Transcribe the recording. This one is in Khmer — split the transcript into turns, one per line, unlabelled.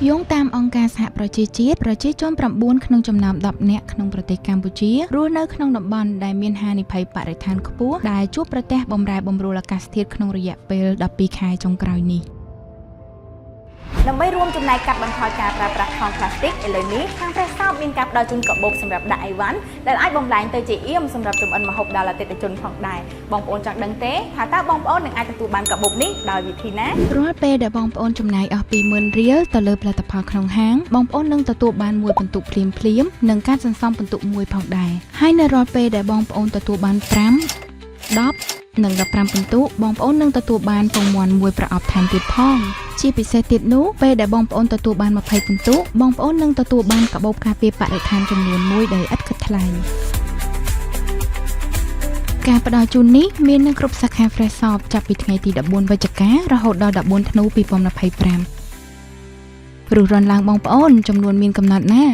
យោងតាមអង្គការសហប្រជាជាតិប្រជាជន9ក្នុងចំណោម10នាក់ក្នុងប្រទេសកម្ពុជារស់នៅក្នុងតំបន់ដែលមានហានិភ័យបរិស្ថានខ្ពស់ដែលជួបប្រទះបម្រែបម្រួលអាកាសធាតុក្នុងរយៈពេល12ខែចុងក្រោយនេះ
ដើម្បីរួមចំណែកកាត់បន្ថយការប្រើប្រាស់ថង់ប្លាស្ទិកឥឡូវនេះខាងព្រះសោបមានការផ្ដល់ជូនកាបូបសម្រាប់ដាក់អីវ៉ាន់ដែលអាចបំលែងទៅជាអៀមសម្រាប់ចម្អិនម្ហូបដល់អតិថិជនផងដែរបងប្អូនចង់ដឹងទេថាតើបងប្អូននឹងអាចទទួលបានកាបូបនេះដោយវិធីណា
រាល់ពេលដែលបងប្អូនចំណាយអស់20000រៀលទៅលើផលិតផលក្នុងហាងបងប្អូននឹងទទួលបានមួយពិន្ទុភ្លាមនិងការសន្សំពិន្ទុមួយផងដែរហើយនៅរាល់ពេលដែលបងប្អូនទទួលបាន5 10និង15ពិន្ទុបងប្អូននឹងទទួលបានពងមាន់មួយប្រអប់ថែមទៀតផងជាពិសេសទៀតនោះពេលដែលបងប្អូនទទួលបាន20ពិន្ទុបងប្អូននឹងទទួលបានកាបូបការពារបរិស្ថានចំនួន1ដោយឥតគិតថ្លៃការផ្ដល់ជូននេះមាននៅគ្រប់សាខា Fresh Shop ចាប់ពីថ្ងៃទី14វិច្ឆិការហូតដល់14ធ្នូ2025ព្រោះរនឡើងបងប្អូនចំនួនមានកំណត់ណា